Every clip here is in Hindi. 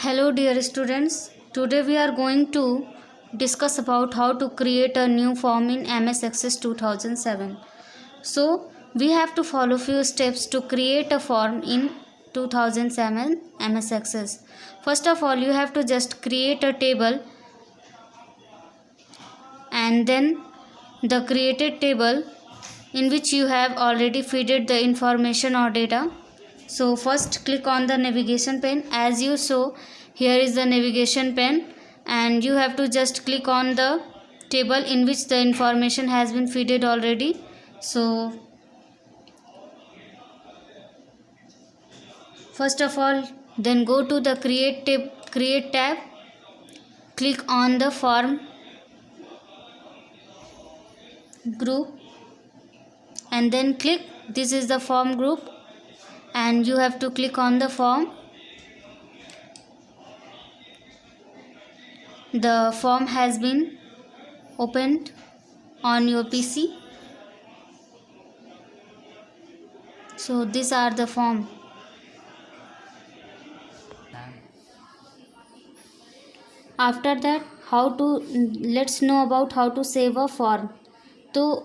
Hello dear students, today we are going to discuss about how to create a new form in MS Access 2007. So we have to follow few steps to create a form in 2007 MS Access. First of all, you have to just create a table and then the created table in which you have already fed the information or data. So first click on the navigation pane. As you saw, here is the navigation pane and you have to just click on the table in which the information has been fed already. So first of all, then go to the create tab, click on the form group and then click this is the form group and you have to click on the form. The form has been opened on your PC. So these are the form. After that, let's know about how to save a form. तो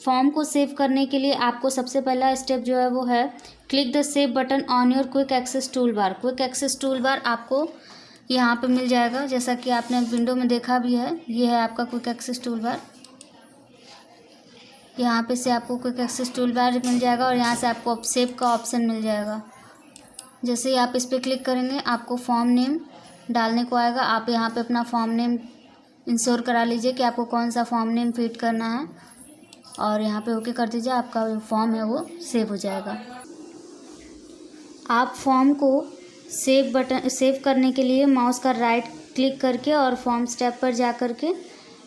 फॉर्म को सेव करने के लिए आपको सबसे पहला स्टेप जो है वो है click the save button on your quick access toolbar. Quick access toolbar आपको यहाँ पे मिल जाएगा, जैसा कि आपने विंडो में देखा भी है. ये है आपका क्विक एक्सेस टूल बार. यहाँ पे से आपको क्विक एक्सेस टूल बार मिल जाएगा और यहाँ से आपको सेव का ऑप्शन मिल जाएगा. जैसे ही आप इस पर क्लिक करेंगे आपको फॉर्म नेम डालने को आएगा. आप यहाँ पे अपना फॉर्म नेम इंश्योर करा लीजिए कि आपको कौन सा फॉर्म नेम फीड करना है और यहाँ पे ओके कर दीजिए. आपका जो फॉर्म है वो सेव हो जाएगा. आप फॉर्म को सेव करने के लिए माउस का राइट क्लिक करके और फॉर्म स्टेप पर जा करके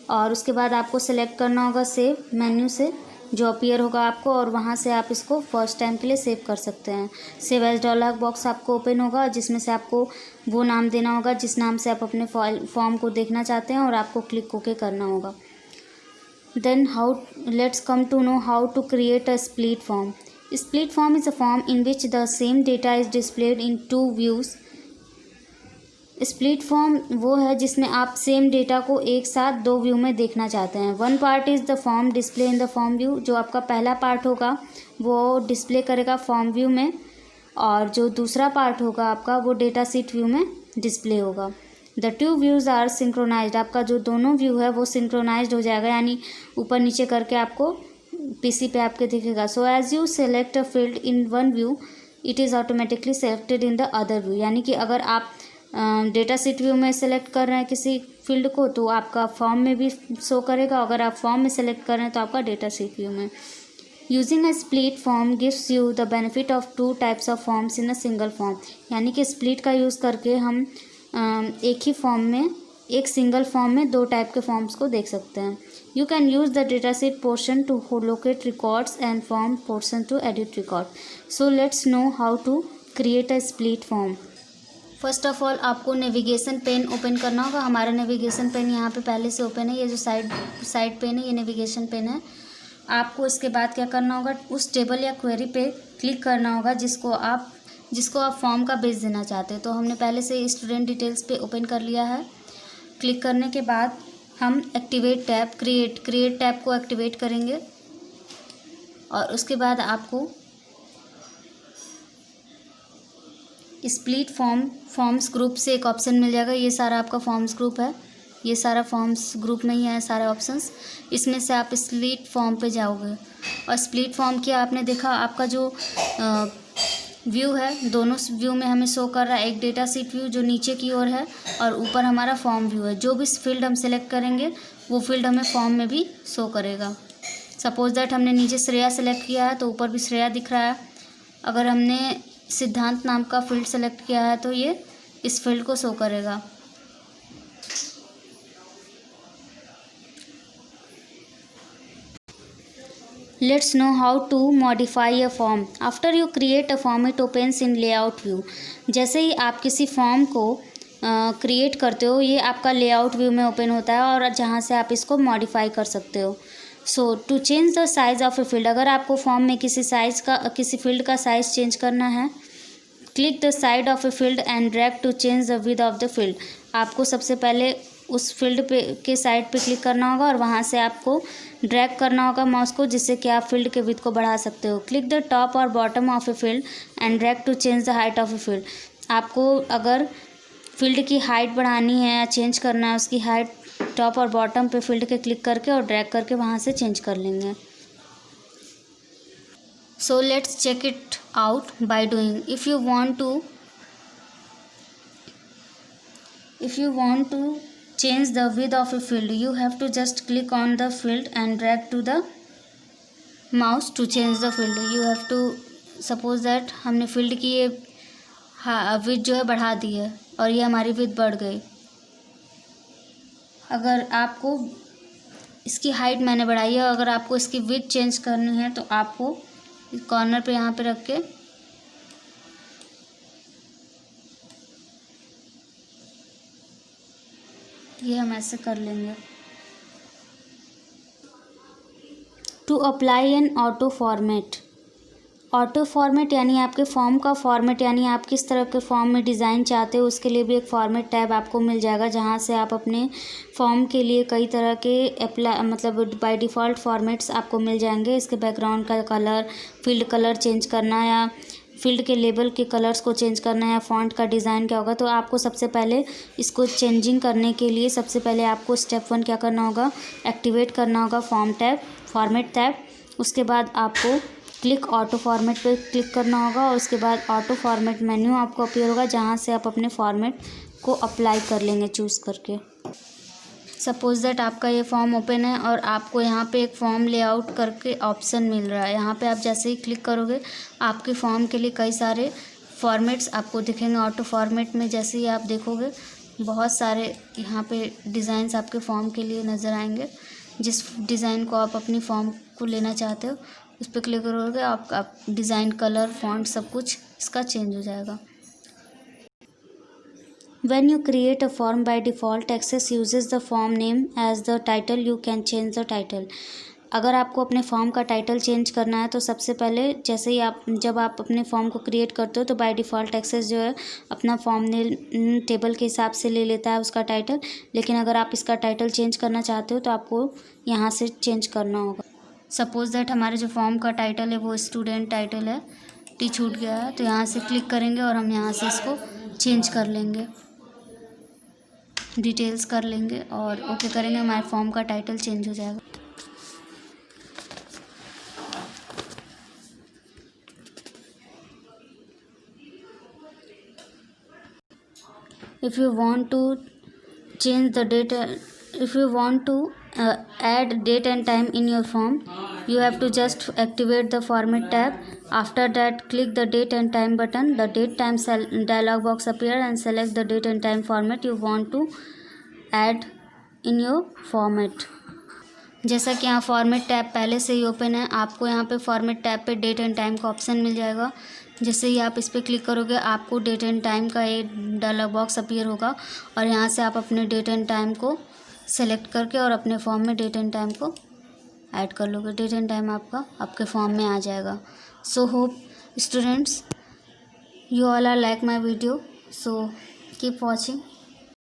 और उसके बाद आपको सेलेक्ट करना होगा सेव मेन्यू से जो अपीयर होगा आपको, और वहाँ से आप इसको फर्स्ट टाइम के लिए सेव कर सकते हैं. सेव एज डायलॉग बॉक्स आपको ओपन होगा जिसमें से आपको वो नाम देना होगा जिस नाम से आप अपने फॉर्म को देखना चाहते हैं और आपको क्लिक ओके करना होगा. Then let's come to know how to create a split form. Split form is a form in which the same data is displayed in two views. Split form वो है जिसमें आप सेम डेटा को एक साथ दो व्यू में देखना चाहते हैं. One part is the form display in the form view. जो आपका पहला पार्ट होगा वो डिस्प्ले करेगा फॉर्म व्यू में और जो दूसरा पार्ट होगा आपका वो डेटा सीट व्यू में डिस्प्ले होगा. The two views are synchronized. आपका जो दोनों व्यू है वो सिंक्रोनाइज्ड हो जाएगा, यानी ऊपर नीचे करके आपको पीसी पे आपके दिखेगा. So as you select a field in one view it is automatically selected in the other view. यानी कि अगर आप डेटा सीट व्यू में सेलेक्ट कर रहे हैं किसी फील्ड को तो आपका फॉर्म में भी शो करेगा. अगर आप फॉर्म में सेलेक्ट कर रहे हैं तो आपका डेटा सीट व्यू में. Using a split form gives you the benefit of two types of forms in a single form. यानी कि स्प्लिट का यूज़ करके हम एक ही फॉर्म में एक सिंगल फॉर्म में दो टाइप के फॉर्म्स को देख सकते हैं. You can use the datasheet portion to locate records and form portion to edit record. So let's know how to create a split form. First of all आपको नेविगेशन पेन ओपन करना होगा. हमारा नेविगेशन पेन यहाँ पे पहले से ओपन है. ये जो साइड पेन है ये नेविगेशन पेन है. आपको इसके बाद क्या करना होगा, उस टेबल या क्वेरी पे क्लिक करना होगा जिसको आप फॉर्म का बेस देना चाहते हैं. तो हमने पहले से स्टूडेंट डिटेल्स पे ओपन कर लिया है. क्लिक करने के बाद हम एक्टिवेट टैब क्रिएट टैब को एक्टिवेट करेंगे और उसके बाद आपको स्प्लिट फॉर्म्स ग्रुप से एक ऑप्शन मिल जाएगा. ये सारा आपका फॉर्म्स ग्रुप है. ये सारा फॉर्म्स ग्रुप में ही है सारे ऑप्शंस. इसमें से आप स्प्लिट फॉर्म पे जाओगे और स्प्लिट फॉर्म किया आपने देखा आपका जो व्यू है दोनों व्यू में हमें शो कर रहा है. एक डेटा सीट व्यू जो नीचे की ओर है और ऊपर हमारा फॉर्म व्यू है. जो भी फील्ड हम सेलेक्ट करेंगे वो फील्ड हमें फॉर्म में भी शो करेगा. सपोज दैट हमने नीचे श्रेया सेलेक्ट किया है तो ऊपर भी श्रेया दिख रहा है. अगर हमने सिद्धांत नाम का फील्ड सेलेक्ट किया है तो ये इस फील्ड को शो करेगा. Let's know how to modify a form. After you create a form, it opens in layout view. जैसे ही आप किसी फॉर्म को क्रिएट करते हो ये आपका लेआउट व्यू में ओपन होता है और जहाँ से आप इसको मॉडिफाई कर सकते हो. So to change the size of a field. अगर आपको फॉर्म में किसी फील्ड का साइज़ चेंज करना है click the side of a field and drag to change the width of the field. आपको सबसे पहले उस फील्ड पे के साइड पे क्लिक करना होगा और वहाँ से आपको ड्रैग करना होगा माउस को, जिससे कि आप फील्ड के विड्थ को बढ़ा सकते हो। क्लिक द टॉप और bottom of a field and drag to change the height of a field. आपको अगर फील्ड की हाइट बढ़ानी है या चेंज करना है, उसकी हाइट टॉप और बॉटम पे फील्ड के क्लिक करके और ड्रैग करके वहाँ से चेंज कर लेंगे। So let's check it out by doing. If you want to change the width of a field, you have to just click on the field and drag to the mouse to change the field. You have to suppose that हमने field की ये width जो है बढ़ा दी है और ये हमारी width बढ़ गई। अगर आपको इसकी हाइट मैंने बढ़ाई है, अगर आपको इसकी width चेंज करनी है तो आपको कॉर्नर पे यहाँ पे रख के ये हम ऐसे कर लेंगे। To apply an auto format. Auto format यानी आपके फॉर्म का फॉर्मेट, यानी आप किस तरह के फॉर्म में डिज़ाइन चाहते हो उसके लिए भी एक फॉर्मेट टैब आपको मिल जाएगा, जहाँ से आप अपने फॉर्म के लिए कई तरह के बाय डिफ़ॉल्ट फॉर्मेट्स आपको मिल जाएंगे। इसके बैकग्राउंड का कलर, फील्ड कलर चेंज करना या फील्ड के लेबल के कलर्स को चेंज करना या फॉन्ट का डिज़ाइन क्या होगा। तो आपको सबसे पहले इसको चेंजिंग करने के लिए सबसे पहले आपको स्टेप 1 क्या करना होगा, एक्टिवेट करना होगा फॉर्मेट टैब। उसके बाद आपको क्लिक ऑटो फॉर्मेट पे क्लिक करना होगा और उसके बाद ऑटो फॉर्मेट मेन्यू आपको अपीयर होगा, जहाँ से आप अपने फॉर्मेट को अप्लाई कर लेंगे चूज़ करके। सपोज दैट आपका ये फॉर्म ओपन है और आपको यहाँ पे एक फॉर्म लेआउट करके ऑप्शन मिल रहा है। यहाँ पे आप जैसे ही क्लिक करोगे आपके फॉर्म के लिए कई सारे फॉर्मेट्स आपको दिखेंगे। ऑटो फॉर्मेट में जैसे ही आप देखोगे बहुत सारे यहाँ पे डिज़ाइंस आपके फॉर्म के लिए नज़र आएंगे। जिस डिज़ाइन को आप अपनी फॉर्म को लेना चाहते हो उस पर क्लिक करोगे, आप डिज़ाइन, कलर, फॉन्ट सब कुछ इसका चेंज हो जाएगा। When you create a form, by default Access uses the form name as the title. You can change the title. अगर आपको अपने फॉर्म का टाइटल चेंज करना है तो सबसे पहले जैसे ही जब आप अपने फॉर्म को क्रिएट करते हो तो बाय डिफ़ॉल्ट एक्सेस जो है अपना फॉर्म नेम टेबल के हिसाब से ले लेता है उसका टाइटल। लेकिन अगर आप इसका टाइटल चेंज करना चाहते हो तो आपको यहाँ से चेंज करना होगा। सपोज दैट हमारे जो फॉर्म का टाइटल है वो स्टूडेंट टाइटल है, टी छूट गया है, तो यहाँ से क्लिक करेंगे और हम यहाँ से इसको चेंज कर लेंगे, डिटेल्स कर लेंगे और ओके करेंगे। हमारे फॉर्म का टाइटल चेंज हो जाएगा। If you want to change the date, if you want to add date and time in your form, you have to just activate the format tab. After that, click the date and time button. The date time dialog box appear and select the date and time format you want to add in your format. जैसा कि यहाँ फॉर्मेट टैब पहले से ही ओपन है, आपको यहाँ पे फॉर्मेट टैब पे डेट एंड टाइम का ऑप्शन मिल जाएगा। जैसे ही आप इस पर क्लिक करोगे आपको डेट एंड टाइम का एक डायलॉग बॉक्स अपीयर होगा और यहाँ से आप अपने डेट एंड टाइम को सेलेक्ट करके और अपने फॉर्म में डेट एंड टाइम को ऐड कर लोगे। डेट एंड टाइम आपका आपके फॉर्म में आ जाएगा। So hope students you all are like my video, so keep watching.